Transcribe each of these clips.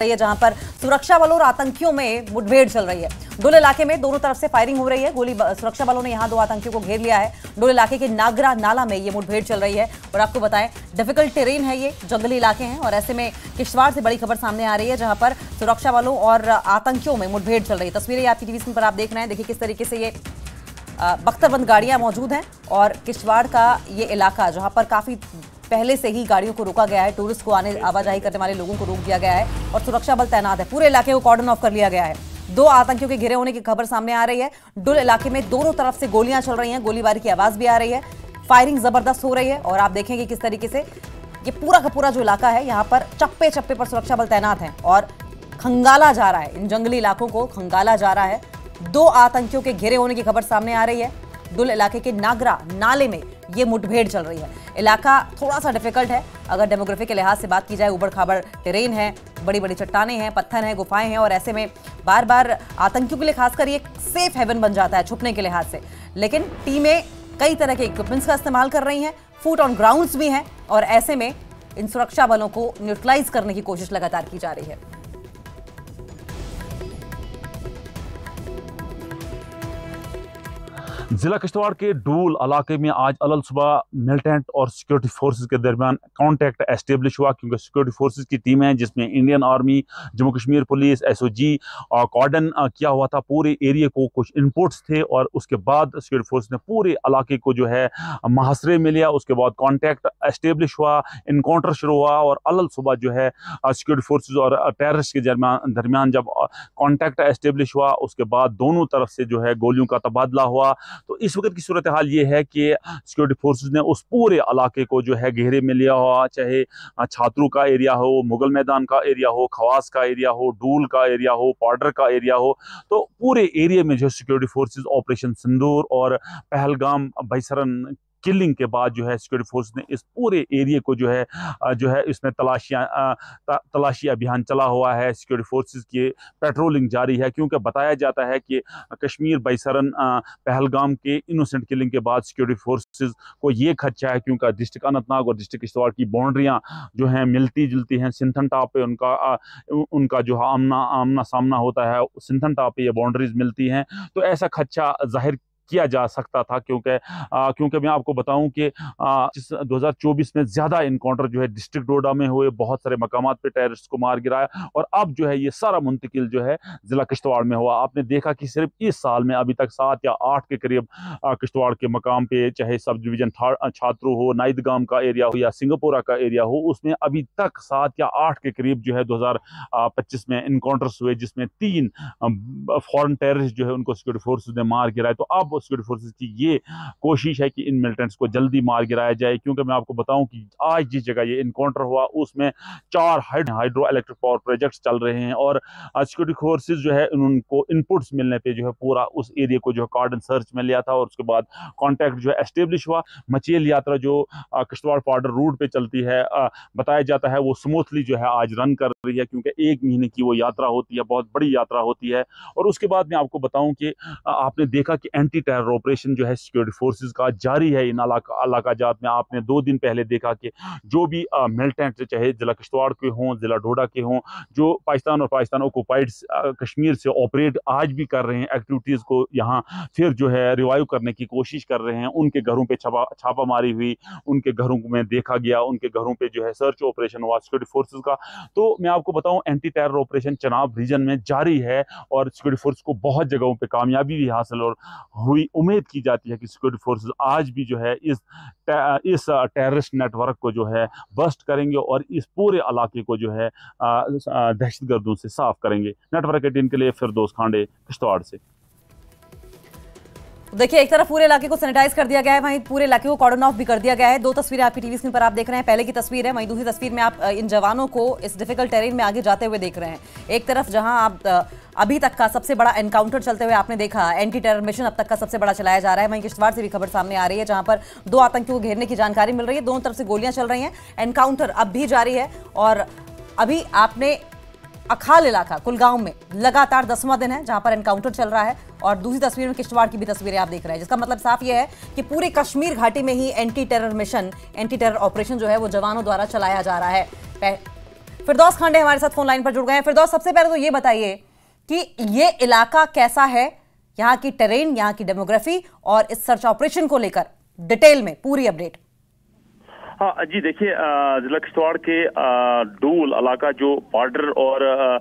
है जहां पर सुरक्षा बलों और आतंकियों में मुठभेड़ चल रही है। डुल इलाके में दोनों तरफ से फायरिंग हो रही है। सुरक्षा बलों ने यहां 2 आतंकियों को घेर लिया है। डुल इलाके के नागरा नाला में ये मुठभेड़ चल रही है और आपको बताएं डिफिकल्ट टेरेन है, ये जंगली इलाके हैं और ऐसे में किश्तवाड़ से बड़ी खबर सामने आ रही है जहां पर सुरक्षा बलों और आतंकियों में मुठभेड़ चल रही है। तस्वीरें आपकी टीवी स्क्रीन पर आप देख रहे हैं। देखिए किस तरीके से ये बख्तरबंद गाड़ियां मौजूद हैं और किश्तवाड़ का ये इलाका जहां पर काफी पहले से ही गाड़ियों को रोका गया है, टूरिस्ट को आवाजाही करने वाले लोगों को रोक दिया गया है और सुरक्षा बल तैनात है। पूरे इलाके को कॉर्डन ऑफ कर लिया गया है। 2 आतंकियों के घिरे होने की खबर सामने आ रही है। डुल इलाके में दोनों तरफ से गोलियां चल रही हैं, गोलीबारी की आवाज भी आ रही है, फायरिंग जबरदस्त हो रही है और आप देखेंगे किस तरीके से ये पूरा का पूरा जो इलाका है यहाँ पर चप्पे चप्पे पर सुरक्षा बल तैनात है और खंगाला जा रहा है, इन जंगली इलाकों को खंगाला जा रहा है। 2 आतंकियों के घिरे होने की खबर सामने आ रही है। डुल इलाके के नागरा नाले में ये मुठभेड़ चल रही है। इलाका थोड़ा सा डिफिकल्ट है अगर डेमोग्राफी के लिहाज से बात की जाए। उबड़ खाबड़ टेरेन है, बड़ी बड़ी चट्टानें हैं, पत्थर हैं, गुफाएं हैं और ऐसे में बार बार आतंकियों के लिए खासकर ये सेफ हेवन बन जाता है छुपने के लिहाज से। लेकिन टीमें कई तरह के इक्विपमेंट्स का इस्तेमाल कर रही हैं, फुट ऑन ग्राउंड्स भी हैं और ऐसे में इन सुरक्षा बलों को न्यूट्रलाइज करने की कोशिश लगातार की जा रही है। जिला किश्तवाड़ के डूल इलाके में आज अलग सुबह मिलिटेंट और सिक्योरिटी फोर्सेस के दरमियान कांटेक्ट एस्टेब्लिश हुआ क्योंकि सिक्योरिटी फोर्सेस की टीम है जिसमें Indian army, Jammu Kashmir police, SOG और कॉर्डन किया हुआ था। पूरे एरिया को कुछ इनपुट्स थे और उसके बाद सिक्योरिटी फोर्स ने पूरे इलाके को जो है मुहासरे में लिया। उसके बाद कांटेक्ट एस्टेब्लिश हुआ, इनकाउंटर शुरू हुआ और अलग सुबह जो है सिक्योरिटी फोर्सेज और टेररिस्ट के दरमियान जब कांटेक्ट एस्टेब्लिश हुआ उसके बाद दोनों तरफ से जो है गोलियों का तबादला हुआ। तो इस वक्त की सूरत हाल ये है कि सिक्योरिटी फोर्सेस ने उस पूरे इलाके को जो है घेरे में लिया हुआ, चाहे छात्रों का एरिया हो, मुगल मैदान का एरिया हो, खवास का एरिया हो, डूल का एरिया हो, पाउडर का एरिया हो, तो पूरे एरिया में जो सिक्योरिटी फोर्सेस ऑपरेशन सिंदूर और पहलगाम बैसरन किलिंग के बाद जो है सिक्योरिटी फोर्स ने इस पूरे एरिया को जो है इसमें तलाशी अभियान चला हुआ है। सिक्योरिटी फोर्सेस की पेट्रोलिंग जारी है क्योंकि बताया जाता है कि कश्मीर बैसरन पहलगाम के इनोसेंट किलिंग के बाद सिक्योरिटी फोर्सेस को ये खदशा है क्योंकि डिस्ट्रिक्ट अनंतनाग और डिस्ट्रिक्ट किश्तवाड़ की बाउंड्रियां जो हैं मिलती जुलती हैं। सिंथन टॉप पे उनका जो आमना सामना होता है, सिंथन टॉप पे ये बाउंड्रीज मिलती हैं। तो ऐसा खदशा जाहिर किया जा सकता था क्योंकि मैं आपको बताऊं कि 2024 में ज्यादा इनकाउंटर जो है डिस्ट्रिक्ट डोडा में हुए, बहुत सारे मकामात पे टेररिस्ट को मार गिराया और अब जो है ये सारा मुंतकिल जो है जिला किश्तवाड़ में हुआ। आपने देखा कि सिर्फ इस साल में अभी तक 7 या 8 के करीब किश्तवाड़ के मकाम पे, चाहे सब डिवीजन छात्रों हो, नाइदगाम का एरिया हो या सिंगापुरा का एरिया हो, उसमें अभी तक 7 या 8 के करीब जो है 2025 में इनकाउंटर्स हुए जिसमें 3 फॉरेन टेररिस्ट जो है उनको सिक्योरिटी फोर्सेज ने मार गिराया। तो अब सिक्योरिटी फोर्सेस की ये कोशिश है कि इन मिलिटेंट्स को जल्दी मार गिराया जाए क्योंकि मैं आपको बताऊं कि आज जिस जगह ये इनकाउंटर हुआ उसमें 4 हाइड्रो इलेक्ट्रिक पावर प्रोजेक्ट्स चल रहे हैं और सिक्योरिटी फोर्सेस जो है उनको इनपुट्स मिलने पे जो है पूरा उस एरिया को जो है कार्डन सर्च में लिया था और उसके बाद कॉन्टैक्ट जो है एस्टेब्लिश हुआ। मचेल यात्रा जो किश्तवाड़ पाउडर रूट पे चलती है, बताया जाता है वो स्मूथली जो है आज रन कर रही है क्योंकि 1 महीने की वो यात्रा होती है, बहुत बड़ी यात्रा होती है। और उसके बाद मैं आपको बताऊं कि आपने देखा कि एंटी टेरर ऑपरेशन जो है सिक्योरिटी फोर्सेस का जारी है इन इलाका जात में। आपने 2 दिन पहले देखा कि जो भी मिलिटेंट चाहे जिला किश्तवाड़ के हों, जिला डोडा के हों, जो पाकिस्तान ऑक्युपाइड कश्मीर से ऑपरेट आज भी कर रहे हैं, एक्टिविटीज़ को यहाँ फिर जो है रिवाइव करने की कोशिश कर रहे हैं। उनके घरों पे छापामारी हुई, उनके घरों में देखा गया, उनके घरों पे जो है सर्च ऑपरेशन हुआ सिक्योरिटी फोर्सेस का। तो मैं आपको बताऊं anti terror operation Chenab region में जारी है और सिक्योरिटी फोर्स को बहुत जगहों पे कामयाबी भी हासिल और हुई। उम्मीद की जाती है कि सिक्योरिटी फोर्सेस आज भी जो है इस टेररिस्ट नेटवर्क को जो है बस्ट करेंगे और इस पूरे इलाके को जो है दहशतगर्दों से साफ करेंगे। नेटवर्क 18 के लिए फिरदौस खांडे, किश्तवाड़ से। देखिए एक तरफ पूरे इलाके को सैनिटाइज कर दिया गया है, वहीं पूरे इलाके को कॉर्डन ऑफ भी कर दिया गया है। 2 तस्वीरें आपकी टीवी स्क्रीन पर आप देख रहे हैं, पहले की तस्वीर है, वहीं दूसरी तस्वीर में आप इन जवानों को इस डिफिकल्ट टेरेन में आगे जाते हुए देख रहे हैं। एक तरफ जहां आप अभी तक का सबसे बड़ा एनकाउंटर चलते हुए आपने देखा, एंटी टेरर मिशन अब तक का सबसे बड़ा चलाया जा रहा है। वहीं किश्तवाड़ से भी खबर सामने आ रही है जहां पर 2 आतंकियों को घेरने की जानकारी मिल रही है, दोनों तरफ से गोलियां चल रही हैं, एनकाउंटर अब भी जारी है। और अभी आपने अखाल इलाका कुलगांव में लगातार 10वां दिन है जहां पर एनकाउंटर चल रहा है और दूसरी तस्वीर में किश्तवाड़ की भी तस्वीरें आप देख रहे हैं, जिसका मतलब साफ यह है कि पूरे कश्मीर घाटी में ही anti terror mission, anti terror operation जो है वो जवानों द्वारा चलाया जा रहा है। फिरदौस खांडे हमारे साथ फोन लाइन पर जुड़ गए हैं। फिरदौस, सबसे पहले तो ये बताइए कि ये इलाका कैसा है, यहाँ की टेरेन, यहाँ की डेमोग्राफी और इस सर्च ऑपरेशन को लेकर डिटेल में पूरी अपडेट। हाँ जी, देखिए जिला किश्तवाड़ के डूल इलाका जो बॉर्डर और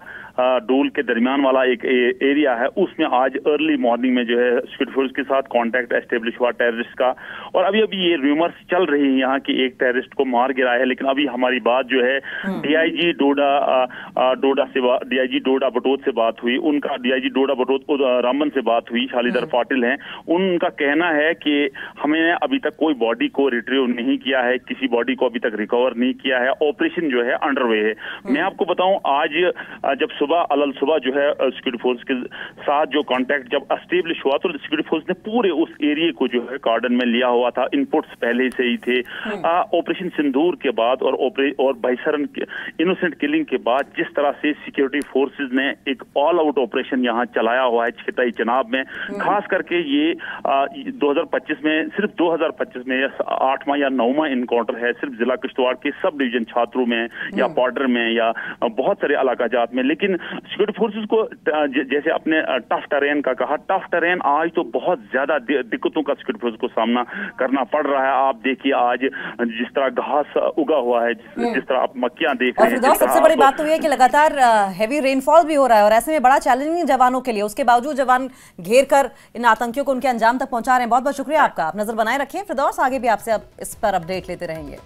डूल के दरमियान वाला एक एरिया है, उसमें आज अर्ली मॉर्निंग में जो है सिक्योरिटी फोर्स के साथ कांटेक्ट एस्टेब्लिश हुआ टेररिस्ट का। और अभी ये रूमर्स चल रही है यहाँ की एक टेररिस्ट को मार गिरा है, लेकिन अभी हमारी बात जो है डीआईजी डोडा बटोत से बात हुई। उनका डीआईजी डोडा बटोत रामबन से बात हुई, शालीधर पाटिल हैं। उनका कहना है कि हमें अभी तक कोई बॉडी को रिट्रीव नहीं किया है, किसी बॉडी को अभी तक रिकवर नहीं किया है, ऑपरेशन जो है अंडरवे है। मैं आपको बताऊं, आज जब सुबह जो है सिक्योरिटी फोर्स के साथ जो कांटेक्ट जब एस्टेब्लिश हुआ तो सिक्योरिटी फोर्स ने पूरे उस एरिया को जो है कार्डन में लिया हुआ था। इनपुट्स पहले से ही थे। ऑपरेशन सिंदूर के बाद और भाईसरन इनोसेंट किलिंग के बाद जिस तरह से सिक्योरिटी फोर्सेज ने एक ऑल आउट ऑपरेशन यहाँ चलाया हुआ है छिताई चनाब में, खास करके ये 2025 में, सिर्फ 2025 में 8वां या 9वां इनकाउंटर है सिर्फ जिला किश्तवाड़ के सब डिवीजन छात्रों में या बॉर्डर में या बहुत सारे इलाका जात में। लेकिन सिक्योरिटी फोर्सेस को जैसे अपने टफ टेरेन का कहा, टफ टेरेन आज तो बहुत ज्यादा दिक्कतों का सिक्योरिटी फोर्स को सामना करना पड़ रहा है। आप देखिए आज जिस तरह घास उगा हुआ है, जिस तरह आप मक्कियां देख रहे हैं। सबसे बड़ी बात तो यह कि लगातार हेवी रेनफॉल भी हो रहा है और ऐसे में बड़ा चैलेंजिंग जवानों के लिए, उसके बावजूद जवान घेर कर इन आतंकियों को उनके अंजाम तक पहुंचा रहे हैं। बहुत बहुत शुक्रिया आपका, आप नजर बनाए रखें फिरदौस, आगे भी आपसे इस पर अपडेट लेते रहेंगे।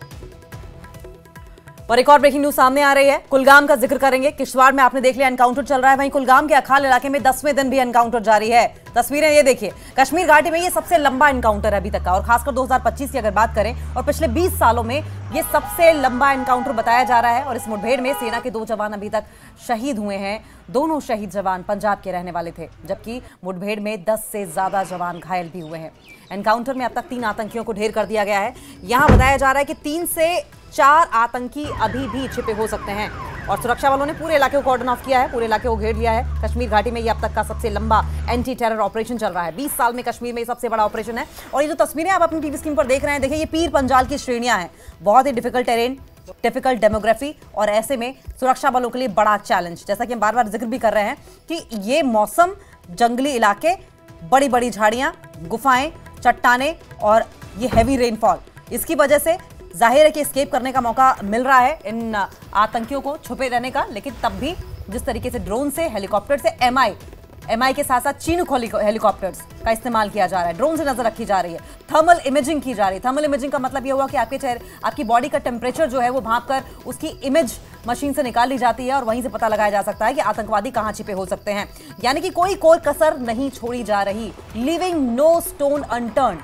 और एक और ब्रेकिंग न्यूज सामने आ रही है, कुलगाम का जिक्र करेंगे। किश्तवाड़ में आपने देख लिया एनकाउंटर चल रहा है, वहीं कुलगाम के अखाल इलाके में 10वें दिन भी एनकाउंटर जारी है। तस्वीरें ये देखिए, कश्मीर घाटी में ये सबसे लंबा एनकाउंटर है अभी तक का, और खासकर 2025 की अगर बात करें और पिछले 20 सालों में ये सबसे लंबा एनकाउंटर बताया जा रहा है। और इस मुठभेड़ में सेना के 2 जवान अभी तक शहीद हुए हैं। दोनों शहीद जवान पंजाब के रहने वाले थे, जबकि मुठभेड़ में 10 से ज्यादा जवान घायल भी हुए हैं। एनकाउंटर में अब तक 3 आतंकियों को ढेर कर दिया गया है। यहां बताया जा रहा है कि 3 से 4 आतंकी अभी भी छिपे हो सकते हैं और सुरक्षा बलों ने पूरे इलाके को कॉर्डन ऑफ किया है, पूरे इलाके को घेर लिया है। कश्मीर घाटी में ये अब तक का सबसे लंबा एंटी टेरर ऑपरेशन चल रहा है। 20 साल में कश्मीर में सबसे बड़ा ऑपरेशन है। और ये जो तस्वीरें आप अपनी टीवी स्क्रीन पर देख रहे हैं, देखिए ये पीर पंजाल की श्रेणियां हैं। बहुत ही डिफिकल्ट टेरेन, डिफिकल्ट डेमोग्राफी और ऐसे में सुरक्षा बलों के लिए बड़ा चैलेंज। जैसा कि हम बार बार जिक्र भी कर रहे हैं कि ये मौसम, जंगली इलाके, बड़ी बड़ी झाड़ियां, गुफाएं, चट्टाने और ये हैवी रेनफॉल, इसकी वजह से जाहिर है कि एस्केप करने का मौका मिल रहा है इन आतंकियों को छुपे रहने का। लेकिन तब भी जिस तरीके से ड्रोन से, हेलीकॉप्टर से, एमआई के साथ साथ चीनूक हेलीकॉप्टर्स का इस्तेमाल किया जा रहा है, ड्रोन से नजर रखी जा रही है, थर्मल इमेजिंग की जा रही है। थर्मल इमेजिंग का मतलब यह हुआ कि आपके चेहरे, आपकी बॉडी का टेम्परेचर जो है वो भांपकर उसकी इमेज मशीन से निकाल ली जाती है और वहीं से पता लगाया जा सकता है कि आतंकवादी कहां छिपे हो सकते हैं। यानी कि कोई कसर नहीं छोड़ी जा रही, लिविंग नो स्टोन अनटर्न्ड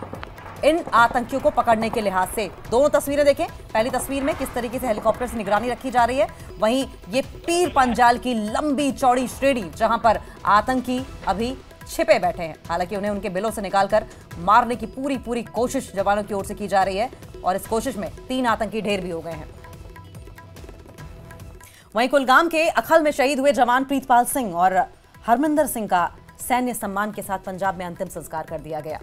इन आतंकियों को पकड़ने के लिहाज से। दोनों तस्वीरें देखें, पहली तस्वीर में किस तरीके से हेलीकॉप्टर से निगरानी रखी जा रही है, वहीं ये पीर पंजाल की लंबी चौड़ी श्रेणी जहां पर आतंकी अभी छिपे बैठे हैं। हालांकि उन्हें उनके बिलों से निकालकर मारने की पूरी कोशिश जवानों की ओर से की जा रही है और इस कोशिश में 3 आतंकी ढेर भी हो गए हैं। वहीं कुलगाम के अखल में शहीद हुए जवान प्रीतपाल सिंह और हरमिंदर सिंह का सैन्य सम्मान के साथ पंजाब में अंतिम संस्कार कर दिया गया।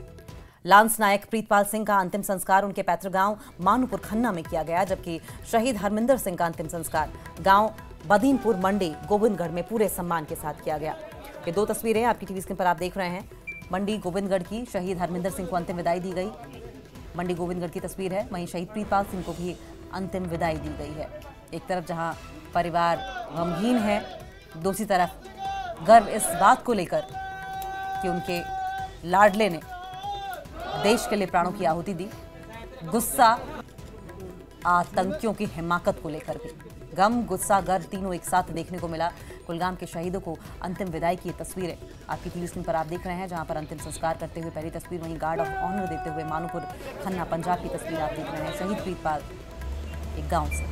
लांस नायक प्रीतपाल सिंह का अंतिम संस्कार उनके पैतृक गांव मानूपुर खन्ना में किया गया, जबकि शहीद हरमिंदर सिंह का अंतिम संस्कार गांव बदीनपुर मंडी गोविंदगढ़ में पूरे सम्मान के साथ किया गया। ये 2 तस्वीरें आपकी टीवी स्क्रीन पर आप देख रहे हैं। मंडी गोविंदगढ़ की शहीद हरमिंदर सिंह को अंतिम विदाई दी गई, मंडी गोविंदगढ़ की तस्वीर है। वहीं शहीद प्रीतपाल सिंह को भी अंतिम विदाई दी गई है। एक तरफ जहां परिवार गमगीन है, दूसरी तरफ गर्व इस बात को लेकर कि उनके लाडले ने देश के लिए प्राणों की आहुति दी। गुस्सा आतंकियों की हिमाकत को लेकर भी, गम, गुस्सा, गर्व तीनों एक साथ देखने को मिला। कुलगाम के शहीदों को अंतिम विदाई की तस्वीरें आपकी टीवी स्क्रीन पर आप देख रहे हैं, जहां पर अंतिम संस्कार करते हुए पहली तस्वीर, वहीं गार्ड ऑफ ऑनर देते हुए मानूपुर खन्ना पंजाब की तस्वीर आप देख रहे हैं। शहीद प्रीतपाल एक गांव से।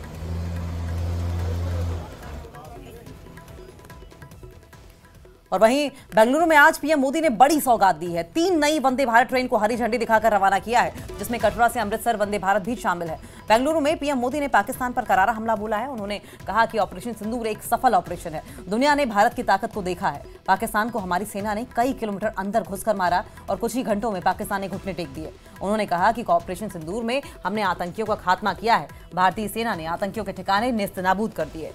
और वहीं बेंगलुरु में आज पीएम मोदी ने बड़ी सौगात दी है। 3 नई वंदे भारत ट्रेन को हरी झंडी दिखाकर रवाना किया है, जिसमें कटरा से अमृतसर वंदे भारत भी शामिल है। बेंगलुरु में पीएम मोदी ने पाकिस्तान पर करारा हमला बोला है। उन्होंने कहा कि ऑपरेशन सिंदूर एक सफल ऑपरेशन है। दुनिया ने भारत की ताकत को देखा है। पाकिस्तान को हमारी सेना ने कई किलोमीटर अंदर घुसकर मारा और कुछ ही घंटों में पाकिस्तान ने घुटने टेक दिए। उन्होंने कहा कि ऑपरेशन सिंदूर में हमने आतंकियों का खात्मा किया है। भारतीय सेना ने आतंकियों के ठिकाने नेस्तनाबूद कर दिए।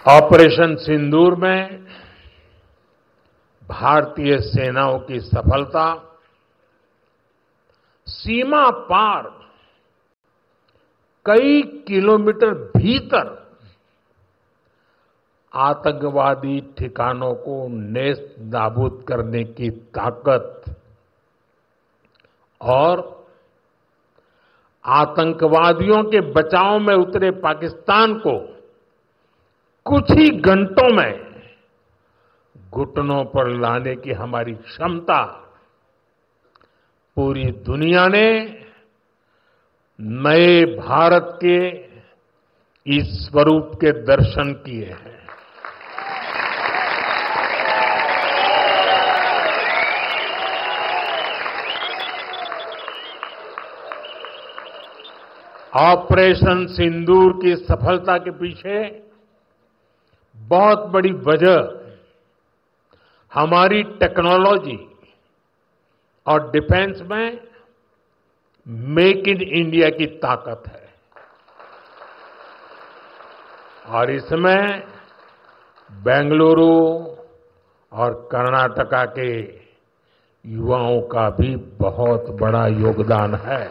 ऑपरेशन सिंदूर में भारतीय सेनाओं की सफलता सीमा पार कई किलोमीटर भीतर आतंकवादी ठिकानों को नेस्त नाबूद करने की ताकत और आतंकवादियों के बचाव में उतरे पाकिस्तान को कुछ ही घंटों में घुटनों पर लाने की हमारी क्षमता पूरी दुनिया ने नए भारत के इस स्वरूप के दर्शन किए हैं। ऑपरेशन सिंदूर की सफलता के पीछे बहुत बड़ी वजह हमारी टेक्नोलॉजी और डिफेंस में मेक इन इंडिया की ताकत है और इसमें बेंगलुरु और कर्नाटका के युवाओं का भी बहुत बड़ा योगदान है।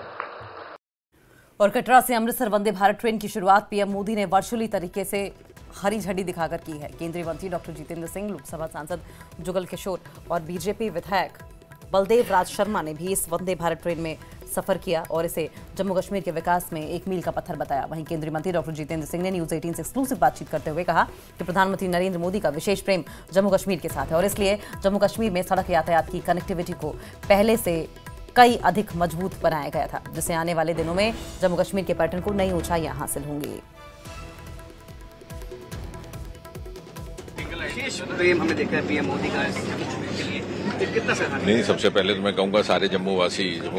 और कटरा से अमृतसर वंदे भारत ट्रेन की शुरुआत पीएम मोदी ने वर्चुअली तरीके से हरी झंडी दिखाकर की है। केंद्रीय मंत्री डॉक्टर जितेंद्र सिंह, लोकसभा सांसद जुगल किशोर और बीजेपी विधायक बलदेव राज शर्मा ने भी इस वंदे भारत ट्रेन में सफर किया और इसे जम्मू कश्मीर के विकास में एक मील का पत्थर बताया। वहीं केंद्रीय मंत्री डॉक्टर जितेंद्र सिंह ने न्यूज 18 से एक्सक्लूसिव बातचीत करते हुए कहा कि प्रधानमंत्री नरेंद्र मोदी का विशेष प्रेम जम्मू कश्मीर के साथ है और इसलिए जम्मू कश्मीर में सड़क यातायात की कनेक्टिविटी को पहले से कई अधिक मजबूत बनाया गया था, जिससे आने वाले दिनों में जम्मू कश्मीर के पर्यटन को नई ऊंचाइयां हासिल होंगी। प्रेम हमने देखा है पीएम मोदी का जम्मू कश्मीर के लिए, कितना सराहनीय। नहीं, सबसे पहले तो मैं कहूंगा सारे जम्मू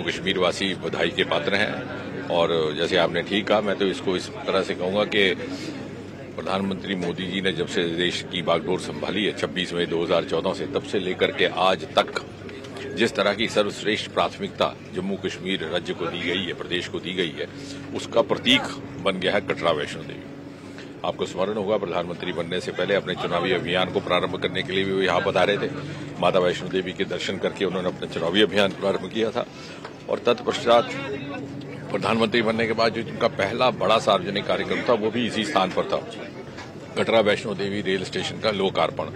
कश्मीर वासी बधाई के पात्र हैं और जैसे आपने ठीक कहा, मैं तो इसको इस तरह से कहूंगा कि प्रधानमंत्री मोदी जी ने जब से देश की बागडोर संभाली है 26 मई 2014 से, तब से लेकर के आज तक जिस तरह की सर्वश्रेष्ठ प्राथमिकता जम्मू कश्मीर राज्य को दी गई है, प्रदेश को दी गई है, उसका प्रतीक बन गया है कटरा वैष्णो देवी। आपको स्मरण होगा, प्रधानमंत्री बनने से पहले अपने चुनावी अभियान को प्रारंभ करने के लिए भी वो यहाँ पधारे थे। माता वैष्णो देवी के दर्शन करके उन्होंने अपना चुनावी अभियान प्रारंभ किया था और तत्पश्चात प्रधानमंत्री बनने के बाद जो उनका पहला बड़ा सार्वजनिक कार्यक्रम था वो भी इसी स्थान पर था, कटरा वैष्णो देवी रेल स्टेशन का लोकार्पण।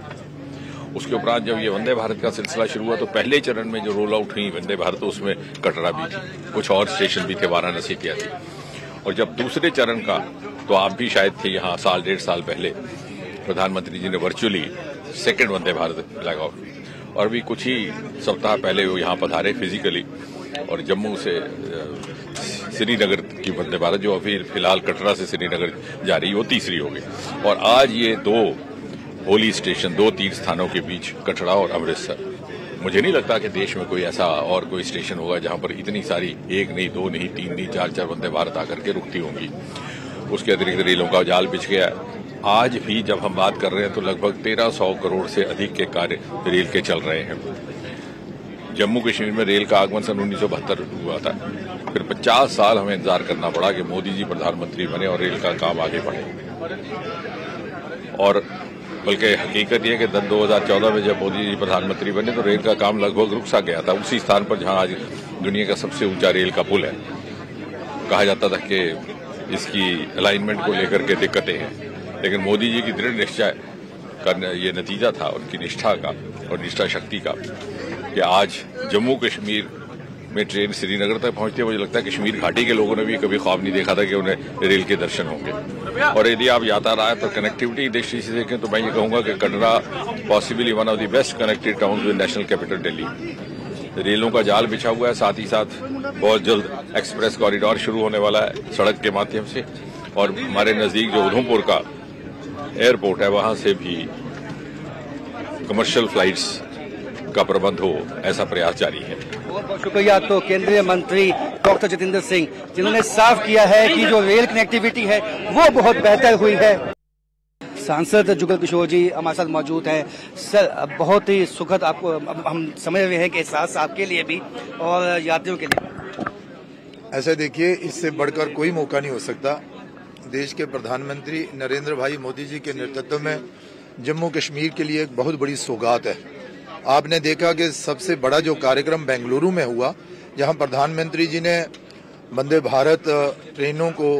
उसके उपरांत जब ये वंदे भारत का सिलसिला शुरू हुआ तो पहले चरण में जो रोल आउट हुई वंदे भारत, उसमें कटरा भी थी, कुछ और स्टेशन भी थे, वाराणसी क्या थी। और जब दूसरे चरण का, तो आप भी शायद थे यहाँ साल 1.5 साल पहले, प्रधानमंत्री जी ने वर्चुअली सेकेंड वंदे भारत लगा और भी कुछ ही सप्ताह पहले वो यहाँ पधारे फिजिकली और जम्मू से श्रीनगर की वंदे भारत जो अभी फिलहाल कटरा से श्रीनगर जा रही है वो तीसरी हो गई। और आज ये दो होली स्टेशन, 2 तीर्थ स्थानों के बीच कटरा और अमृतसर, मुझे नहीं लगता कि देश में कोई ऐसा और कोई स्टेशन होगा जहां पर इतनी सारी 1 नहीं, 2 नहीं, 3 नहीं, 4 वंदे भारत आकर के रुकती होंगी। उसके अतिरिक्त रेलों का जाल बिछ गया है। आज भी जब हम बात कर रहे हैं तो लगभग 1300 करोड़ से अधिक के कार्य रेल के चल रहे हैं। जम्मू कश्मीर में रेल का आगमन सन 1972 हुआ था, फिर 50 साल हमें इंतजार करना पड़ा कि मोदी जी प्रधानमंत्री बने और रेल का काम आगे बढ़े। और बल्कि हकीकत यह कि 2014 में जब मोदी जी प्रधानमंत्री बने तो रेल का काम लगभग रुक सा गया था, उसी स्थान पर जहां आज दुनिया का सबसे ऊंचा रेल का पुल है। कहा जाता था कि इसकी अलाइनमेंट को लेकर के दिक्कतें हैं, लेकिन मोदी जी की दृढ़ निश्चय का ये नतीजा था उनकी निष्ठा का और निष्ठा शक्ति का कि आज जम्मू कश्मीर में ट्रेन श्रीनगर तक पहुंचती है। मुझे लगता है कश्मीर घाटी के लोगों ने भी कभी ख्वाब नहीं देखा था कि उन्हें रेल के दर्शन होंगे। और यदि आप यातायात और कनेक्टिविटी दृष्टि से देखें तो मैं ये कहूंगा कि Katra possibly one of the best connected town with national capital Delhi. रेलों का जाल बिछा हुआ है, साथ ही साथ बहुत जल्द एक्सप्रेस कॉरिडोर शुरू होने वाला है सड़क के माध्यम से, और हमारे नजदीक जो उधमपुर का एयरपोर्ट है वहां से भी कमर्शियल फ्लाइट्स का प्रबंध हो, ऐसा प्रयास जारी है। बहुत बहुत शुक्रिया। तो केंद्रीय मंत्री डॉक्टर जितेंद्र सिंह जिन्होंने साफ किया है कि जो रेल कनेक्टिविटी है वो बहुत बेहतर हुई है। सांसद जुगल किशोर जी हमारे साथ मौजूद हैं। सर, बहुत ही सुखद आपको हम समझ रहे हैं कि एहसास आपके लिए भी और यात्रियों के लिए। ऐसे देखिए, इससे बढ़कर कोई मौका नहीं हो सकता देश के प्रधानमंत्री नरेंद्र भाई मोदी जी के नेतृत्व में जम्मू कश्मीर के लिए एक बहुत बड़ी सौगात है। आपने देखा कि सबसे बड़ा जो कार्यक्रम बेंगलुरु में हुआ, जहां प्रधानमंत्री जी ने वंदे भारत ट्रेनों को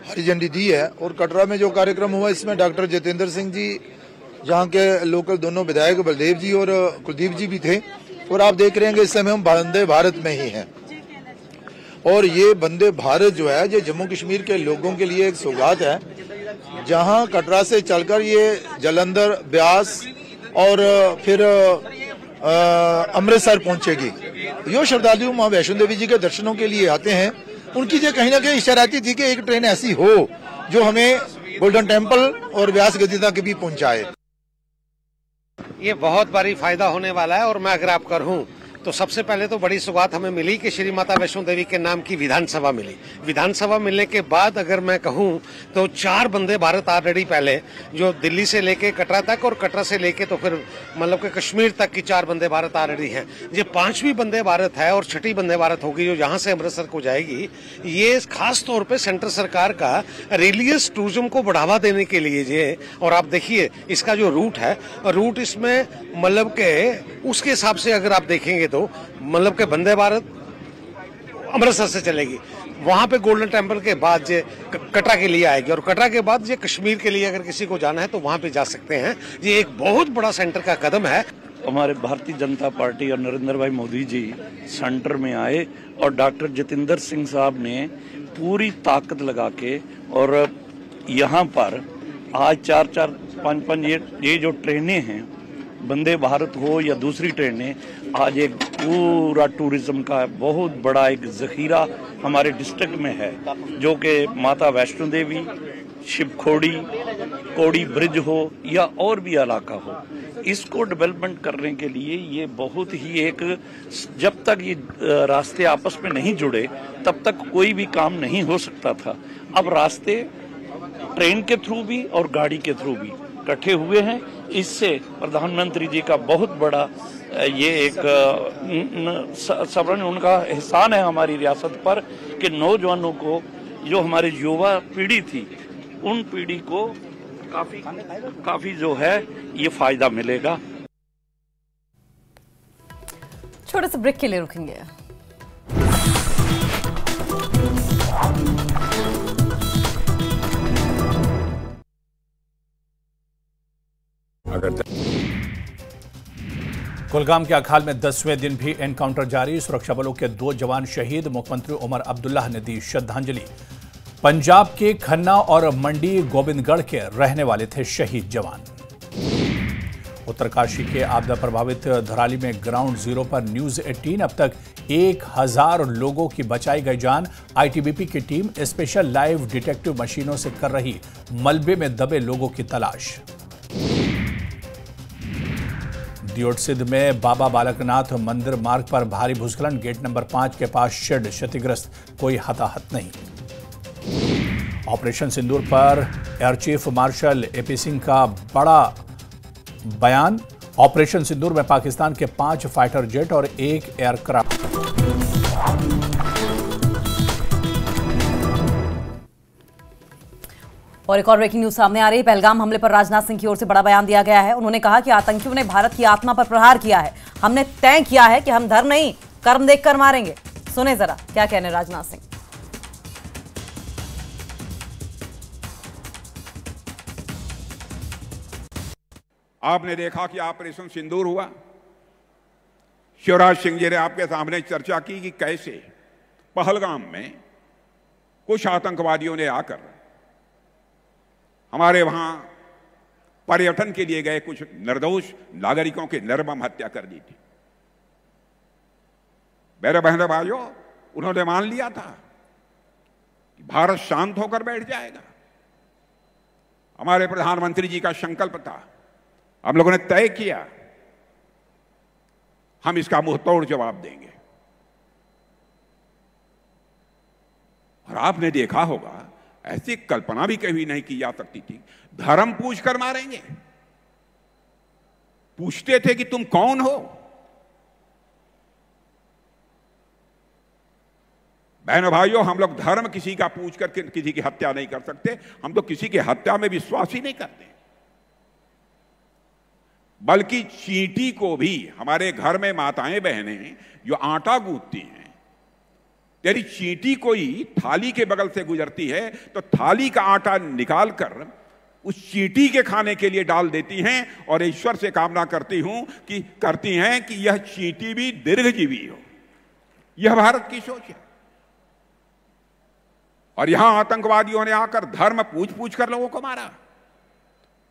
हरी झंडी दी है, और कटरा में जो कार्यक्रम हुआ इसमें डॉक्टर जितेंद्र सिंह जी, जहां के लोकल दोनों विधायक बलदेव जी और कुलदीप जी भी थे, और आप देख रहे हैं कि इस समय हम वंदे भारत में ही हैं। और ये वंदे भारत जो है ये जम्मू कश्मीर के लोगों के लिए एक सौगात है, जहां कटरा से चलकर ये जालंधर, ब्यास और फिर अमृतसर पहुंचेगी। जो श्रद्धालु मां वैष्णो देवी जी के दर्शनों के लिए आते हैं, उनकी जो कहीं ना कहीं इच्छा रहती थी कि एक ट्रेन ऐसी हो जो हमें गोल्डन टेम्पल और व्यास गद्दी तक भी पहुंचाए। ये बहुत भारी फायदा होने वाला है। और मैं अगर आप कहूं तो सबसे पहले तो बड़ी सौगात हमें मिली कि श्री माता वैष्णो देवी के नाम की विधानसभा मिली। विधानसभा मिलने के बाद अगर मैं कहूं तो 4 वंदे भारत ऑलरेडी पहले जो दिल्ली से लेके कटरा तक और कटरा से लेके तो फिर मतलब कि कश्मीर तक की 4 वंदे भारत ऑलरेडी हैं। ये 5वीं वंदे भारत है और 6ठी वंदे भारत होगी जो यहाँ से अमृतसर को जाएगी। ये खास तौर पर सेंट्रल सरकार का रिलीजियस टूरिज्म को बढ़ावा देने के लिए ये, और आप देखिए इसका जो रूट है, रूट इसमें मतलब के उसके हिसाब से अगर आप देखेंगे तो मतलब के वंदे भारत अमृतसर से चलेगी, वहां पे गोल्डन टेम्पल के बाद ये कटरा के लिए आएगी, और कटरा के बाद ये कश्मीर के लिए अगर किसी को जाना है तो वहां पे जा सकते हैं। ये एक बहुत बड़ा सेंटर का कदम है। हमारे भारतीय जनता पार्टी और नरेंद्र भाई मोदी जी सेंटर में आए और डॉक्टर जितेंद्र सिंह साहब ने पूरी ताकत लगा के, और यहाँ पर आज 4-4, 5-5 ये जो ट्रेनें हैं, वंदे भारत हो या दूसरी ट्रेनें, आज एक पूरा टूरिज्म का बहुत बड़ा एक जखीरा हमारे डिस्ट्रिक्ट में है, जो कि माता वैष्णो देवी, शिवखोड़ी, कोड़ी ब्रिज हो या और भी इलाका हो, इसको डेवलपमेंट करने के लिए ये बहुत ही एक, जब तक ये रास्ते आपस में नहीं जुड़े तब तक कोई भी काम नहीं हो सकता था। अब रास्ते ट्रेन के थ्रू भी और गाड़ी के थ्रू भी इकट्ठे हुए हैं। इससे प्रधानमंत्री जी का बहुत बड़ा ये एक सबरन उनका एहसान है हमारी रियासत पर कि नौजवानों को, जो हमारी युवा पीढ़ी थी, उन पीढ़ी को काफी जो है ये फायदा मिलेगा। छोटे से ब्रेक के लिए रुकेंगे। कुलगाम के अखाल में 10वें दिन भी एनकाउंटर जारी, सुरक्षा बलों के 2 जवान शहीद, मुख्यमंत्री उमर अब्दुल्ला ने दी श्रद्धांजलि। पंजाब के खन्ना और मंडी गोविंदगढ़ के रहने वाले थे शहीद जवान। उत्तरकाशी के आपदा प्रभावित धराली में ग्राउंड जीरो पर न्यूज 18 अब तक 1000 लोगों की बचाई गई जान। आईटीबीपी की टीम स्पेशल लाइव डिटेक्टिव मशीनों से कर रही मलबे में दबे लोगों की तलाश। दियोटसिद्ध में बाबा बालकनाथ मंदिर मार्ग पर भारी भूस्खलन, गेट नंबर 5 के पास शेड क्षतिग्रस्त, कोई हताहत नहीं। ऑपरेशन सिंदूर पर air chief marshal AP Singh का बड़ा बयान। ऑपरेशन सिंदूर में पाकिस्तान के 5 फाइटर जेट और 1 एयरक्राफ्ट। और एक और ब्रेकिंग न्यूज सामने आ रही है। पहलगाम हमले पर राजनाथ सिंह की ओर से बड़ा बयान दिया गया है। उन्होंने कहा कि आतंकियों ने भारत की आत्मा पर प्रहार किया है। हमने तय किया है कि हम धर्म नहीं कर्म देखकर मारेंगे। सुने जरा क्या कहने राजनाथ सिंह। आपने देखा कि ऑपरेशन सिंदूर हुआ। शिवराज सिंह जी ने आपके सामने चर्चा की कि कैसे पहलगाम में कुछ आतंकवादियों ने आकर हमारे वहां पर्यटन के लिए गए कुछ निर्दोष नागरिकों की निर्मम हत्या कर दी थी। मेरे बहन भाइयों, उन्होंने मान लिया था कि भारत शांत होकर बैठ जाएगा। हमारे प्रधानमंत्री जी का संकल्प था, हम लोगों ने तय किया हम इसका मुंहतोड़ जवाब देंगे। और आपने देखा होगा, ऐसी कल्पना भी कभी नहीं की जा सकती थी। धर्म पूछकर मारेंगे। पूछते थे कि तुम कौन हो। बहनों भाइयों, हम लोग धर्म किसी का पूछ कर किसी की हत्या नहीं कर सकते। हम तो किसी की हत्या में विश्वास ही नहीं करते। बल्कि चींटी को भी, हमारे घर में माताएं बहनें जो आटा गूंथती हैं, तेरी चींटी कोई थाली के बगल से गुजरती है तो थाली का आटा निकालकर उस चींटी के खाने के लिए डाल देती हैं और ईश्वर से कामना करती हैं कि यह चींटी भी दीर्घजीवी हो। यह भारत की सोच है। और यहां आतंकवादियों ने आकर धर्म पूछ पूछ कर लोगों को मारा।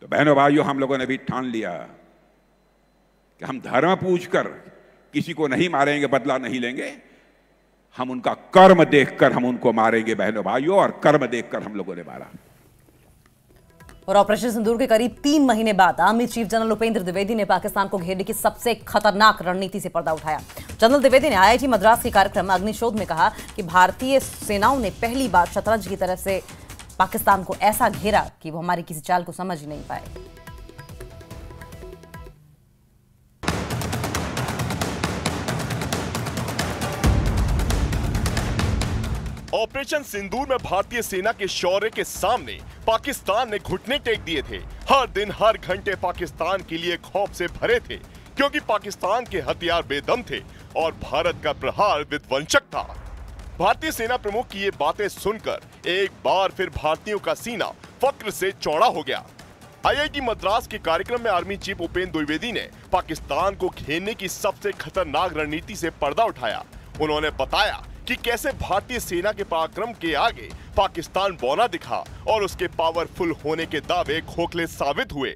तो बहनों भाइयों, हम लोगों ने भी ठान लिया कि हम धर्म पूछ कर किसी को नहीं मारेंगे, बदला नहीं लेंगे। हम उनका कर्म देखकर हम उनको मारेंगे बहनों भाइयों, और कर्म देखकर हम लोगों ने मारा। और ऑपरेशन सिंदूर के करीब 3 महीने बाद army chief general Upendra Dwivedi ने पाकिस्तान को घेरने की सबसे खतरनाक रणनीति से पर्दा उठाया। जनरल द्विवेदी ने IIT मद्रास के कार्यक्रम अग्निशोध में कहा कि भारतीय सेनाओं ने पहली बार शतरंज की तरफ से पाकिस्तान को ऐसा घेरा कि वो हमारी किसी चाल को समझ ही नहीं पाए। ऑपरेशन सिंदूर में भारतीय सेना के शौर्य के सामने पाकिस्तान ने घुटने टेक दिए थे। हर दिन हर घंटे पाकिस्तान के लिए खौफ से भरे थे, क्योंकि पाकिस्तान के हथियार बेदम थे और भारत का प्रहार विध्वंसक था। भारतीय सेना प्रमुख की ये बातें सुनकर एक बार फिर भारतीयों का सीना फक्र से चौड़ा हो गया। IIT मद्रास के कार्यक्रम में आर्मी चीफ उपेंद्र द्विवेदी ने पाकिस्तान को घेरने की सबसे खतरनाक रणनीति से पर्दा उठाया। उन्होंने बताया कि कैसे भारतीय सेना के पराक्रम के आगे पाकिस्तान बौना दिखा और उसके पावरफुल होने के दावे खोखले साबित हुए।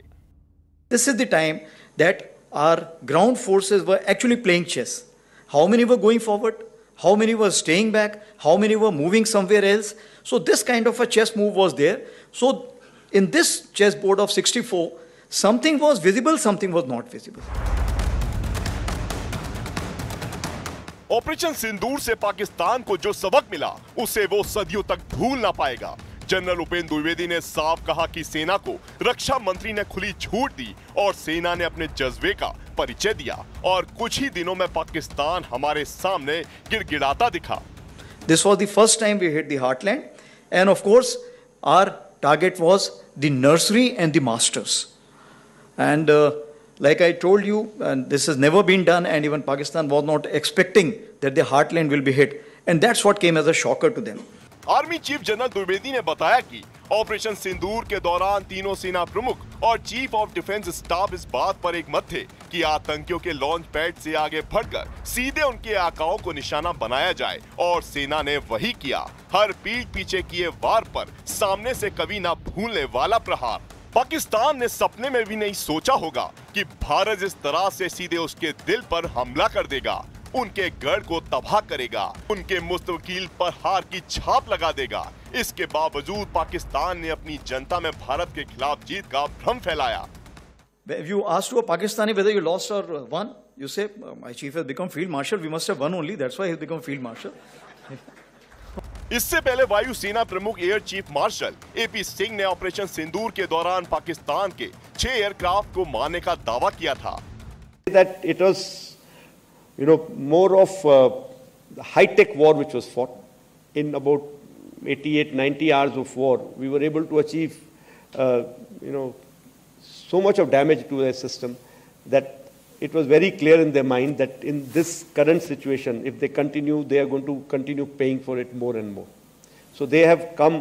This is the time that our ground forces were actually playing chess. How many were going forward? How many were staying back? How many were moving somewhere else? So this kind of a chess move was there. So in this chessboard of 64, something was visible, something was not visible. Operation Sindoor से पाकिस्तान को जो सबक मिला उसे वो सदियों तक भूल ना पाएगा। जनरल उपेंद्र द्विवेदी ने साफ कहा कि सेना को रक्षा मंत्री ने खुली छूट दी और सेना ने अपने जज्बे का परिचय दिया और कुछ ही दिनों में पाकिस्तान हमारे सामने गिड़गिड़ाता दिखा। This was the first time we hit the heartland, and of course our target was the nursery and the masters. And like I told you, and this has never been done, and even Pakistan was not expecting that the heartland will be hit, and that's what came as a shocker to them. Army chief general Dwivedi ने बताया कि operation सिंदूर के दौरान तीनों सेना प्रमुख और chief of defence staff इस बात पर एक मत थे कि आतंकियों के लॉन्च पैड से आगे बढ़कर सीधे उनके आकाओं को निशाना बनाया जाए, और सेना ने वही किया। हर पीठ पीछे किए वार पर सामने से कभी ना भूलने वाला प्रहार। पाकिस्तान ने सपने में भी नहीं सोचा होगा कि भारत इस तरह से सीधे उसके दिल पर हमला कर देगा, उनके गढ़ को तबाह करेगा, उनके मुस्तकिल पर हार की छाप लगा देगा। इसके बावजूद पाकिस्तान ने अपनी जनता में भारत के खिलाफ जीत का भ्रम फैलाया। If you ask to a Pakistani whether you lost or won, you say, my chief has become field marshal, we must have won only, that's why he has become field marshal. इससे पहले वायुसेना प्रमुख air chief marshal AP Singh ने operation सिंदूर के दौरान पाकिस्तान के 6 aircraft को मारने का दावा किया था। That it was, more of high-tech war which was fought. In about 88-90 hours of war, we were able to achieve, so much of damage to the system that it was very clear in their mind that in this current situation, if they continue, they are going to continue paying for it more and more. So they have come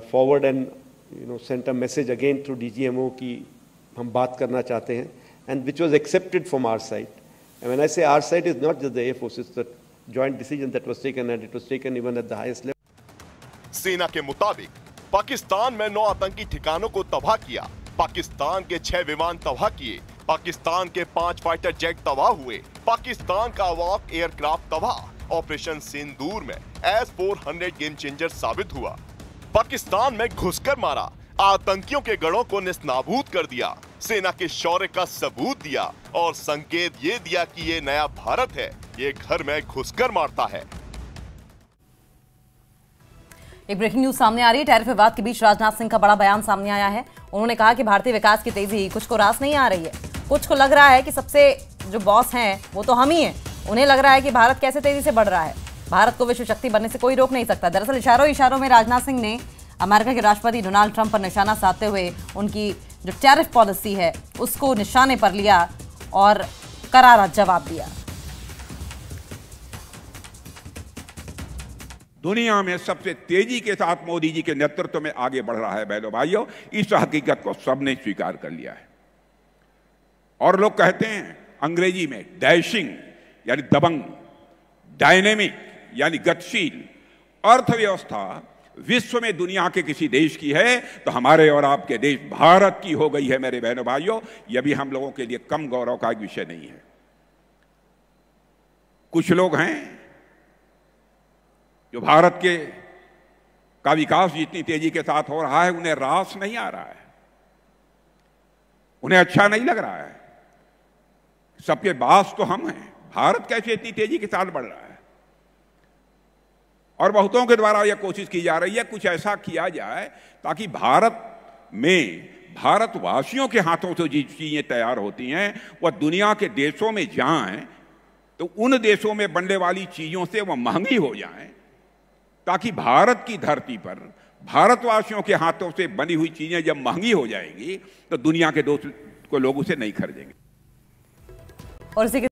forward and sent a message again through DGMO कि हम बात करना चाहते हैं, and which was accepted from our side. And when I say our side, is not just the Air Force, it's the joint decision that was taken, and it was taken even at the highest level. सेना के मुताबिक पाकिस्तान में 9 आतंकी ठिकानों को तबाह किया, पाकिस्तान के 6 विमान तबाह किए, पाकिस्तान के 5 फाइटर जेट तबाह हुए, पाकिस्तान का अवाक एयरक्राफ्ट तबाह। ऑपरेशन सिंदूर में S-400 गेम चेंजर साबित हुआ। पाकिस्तान में घुसकर मारा, आतंकियों के गढ़ों को नेस्तनाबूद कर दिया, सेना के शौर्य का सबूत दिया और संकेत ये दिया कि ये नया भारत है, ये घर में घुसकर मारता है। एक ब्रेकिंग न्यूज सामने आ रही है। टैरिफ विवाद के बीच राजनाथ सिंह का बड़ा बयान सामने आया है। उन्होंने कहा कि भारतीय विकास की तेजी कुछ को रास नहीं आ रही है, कुछ को लग रहा है कि सबसे जो बॉस हैं वो तो हम ही हैं, उन्हें लग रहा है कि भारत कैसे तेजी से बढ़ रहा है। भारत को विश्व शक्ति बनने से कोई रोक नहीं सकता। दरअसल इशारों इशारों में राजनाथ सिंह ने अमेरिका के राष्ट्रपति डोनाल्ड ट्रंप पर निशाना साधते हुए उनकी जो टैरिफ पॉलिसी है उसको निशाने पर लिया और करारा जवाब दिया। दुनिया में सबसे तेजी के साथ मोदी जी के नेतृत्व में आगे बढ़ रहा है बहनों भाइयों, इस हकीकत को सबने स्वीकार कर लिया है। और लोग कहते हैं अंग्रेजी में डैशिंग यानी दबंग, डायनेमिक यानी गतिशील अर्थव्यवस्था विश्व में दुनिया के किसी देश की है तो हमारे और आपके देश भारत की हो गई है मेरे बहनों भाइयों। यह भी हम लोगों के लिए कम गौरव का एक विषय नहीं है। कुछ लोग हैं जो भारत के का विकास जितनी तेजी के साथ हो रहा है उन्हें रास नहीं आ रहा है, उन्हें अच्छा नहीं लग रहा है। सबके बास तो हम हैं, भारत कैसे इतनी तेजी के साथ बढ़ रहा है। और बहुतों के द्वारा यह कोशिश की जा रही है कुछ ऐसा किया जाए ताकि भारत में भारतवासियों के हाथों से जो चीजें तैयार होती हैं वह दुनिया के देशों में जाएं तो उन देशों में बनने वाली चीजों से वह महंगी हो जाएं, ताकि भारत की धरती पर भारतवासियों के हाथों से बनी हुई चीजें जब महंगी हो जाएंगी तो दुनिया के दोस्त को लोग उसे नहीं खरीदेंगे। और इसी